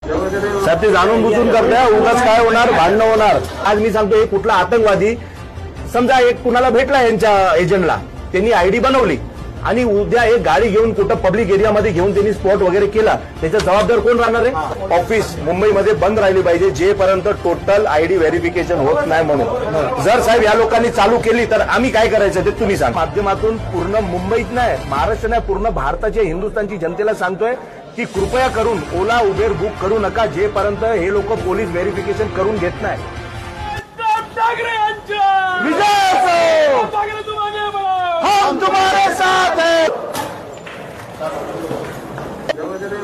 साहेब ते जाणून बुजून करताय, उगाच काय होणार, भांडणं होणार। आज मी सांगतो, हे कुठला आतंकवादी समजा एक कुणाला भेटला यांच्या एजंटला, त्यांनी आयडी बनवली आणि उद्या एक गाडी घेऊन कुठं पब्लिक एरियामध्ये घेऊन त्यांनी स्पॉट वगैरे केला, त्याचा जबाबदार कोण राहणार आहे? ऑफिस मुंबईमध्ये बंद राहिली पाहिजे जेपर्यंत टोटल आयडी व्हेरिफिकेशन होत नाही म्हणून। जर साहेब या लोकांनी चालू केली तर आम्ही काय करायचं ते तुम्ही सांगा। माध्यमातून पूर्ण मुंबईत नाही, महाराष्ट्र नाही, पूर्ण भारताच्या हिंदुस्थानची जनतेला सांगतोय की कृपया करून ओला उबेर बुक करू नका जेपर्यंत हे लोक पोलीस व्हेरिफिकेशन करून घेत नाही। हम तुम्हारे साथ है।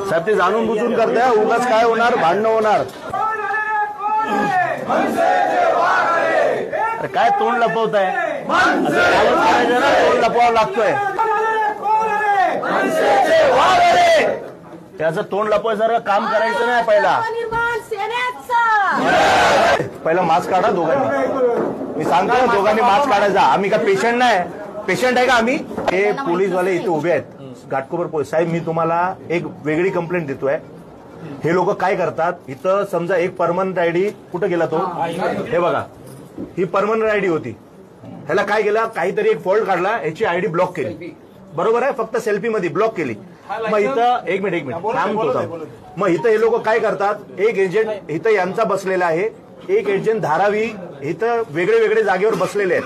साहेब ते जाणून बुजून करताय, उगाच काय होणार, भांडणं होणार। अरे काय तोंड लपवताय, तोंड लपवावं लागतोय, त्याचं तोंड लपवायचं काम करायचं नाही। पहिला मास्क काढा दोघांनी, मी सांगतो ना, दोघांनी मास्क काढायचा। आम्ही का पेशंट नाही, पेशंट आहे का आम्ही? हे पोलीसवाले इथे उभे आहेत, घाटकोपर पोलीस साहेब। मी तुम्हाला एक वेगळी कंप्लेंट देतोय। हे लोक काय करतात, इथं समजा एक परमनंट आयडी कुठं गेला तो, हे बघा, ही परमनंट आयडी होती, ह्याला काय केलं, काहीतरी एक फॉल्ट काढला, याची आयडी ब्लॉक केली, बरोबर आहे, फक्त सेल्फी मध्ये ब्लॉक केली। मग इथं एक मिनिट थांबतो। मग इथं हे लोक काय करतात, एक एजंट इथं यांचा बसलेला आहे, एक एजंट धारावी इथं वेगळे वेगळे जागेवर बसलेले आहेत।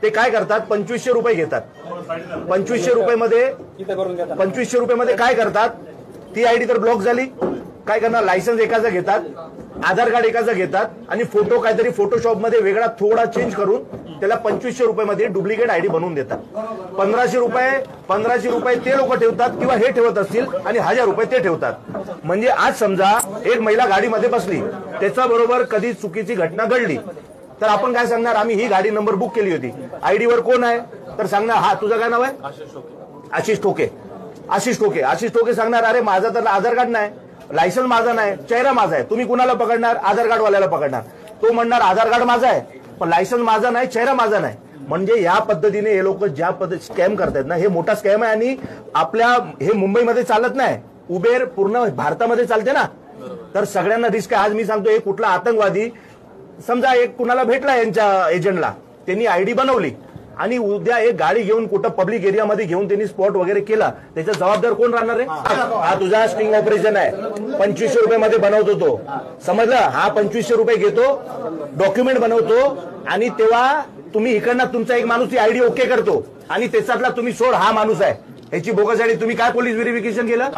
ते काय करतात, 2500 रुपये घेतात। 2500 रुपये मध्ये काय करतात, ती आयडी तर ब्लॉक झाली, काय करणार, लायसन्स एकाचं घेतात, आधार कार्ड एकाचं घेतात आणि फोटो काहीतरी फोटोशॉप मध्ये वेगळा थोडा चेंज करून त्याला 2500 रुपये मध्ये डुप्लिकेट आयडी बनवून देतात। 1500 रुपये ते लोक ठेवतात किंवा हे ठेवत असतील आणि 1000 रुपये ते ठेवतात। म्हणजे आज समजा एक महिला गाडीमध्ये बसली, त्याच्या बरोबर कधी चुकीची घटना घडली तर आपण काय सांगणार, आम्ही ही गाडी नंबर बुक केली होती, आयडीवर कोण आहे तर सांगणार, हा तुझं काय नाव आहे, आशिष ठोके। आशिष ठोके सांगणार, अरे माझा तर आधार कार्ड नाही, लायसन्स माझा नाही, चेहरा माझा आहे। तुम्ही कुणाला पकडणार, आधार कार्ड वाल्याला पकडणार। तो म्हणणार आधार कार्ड माझा आहे पण लायसन्स माझा नाही, चेहरा माझा नाही। म्हणजे या पद्धतीने हे लोक ज्या पद्धती स्कॅम करतायत ना, हे मोठा स्कॅम आहे आणि आपल्या हे मुंबईमध्ये चालत नाही, उबेर पूर्ण भारतामध्ये चालते ना, तर सगळ्यांना रिस्क आहे। आज मी सांगतो, हे कुठला आतंकवादी समजा एक कुणाला भेटला यांच्या एजंटला, त्यांनी आयडी बनवली आणि उद्या एक गाडी घेऊन कुठं पब्लिक एरियामध्ये घेऊन त्यांनी स्पॉट वगैरे केला, त्याचा जबाबदार कोण राहणार आहे? हा तुझा स्टिंग ऑपरेशन आहे, 2500 रुपये मध्ये बनवतो तो, समजलं? हा 2500 रुपये घेतो, डॉक्युमेंट बनवतो आणि तेव्हा तुम्ही इकडनं तुमचा एक माणूस ती आयडी ओके करतो आणि त्याच्यातला तुम्ही सोड हा माणूस आहे, याची बोगस आयडी, तुम्ही काय पोलीस व्हेरिफिकेशन केलं?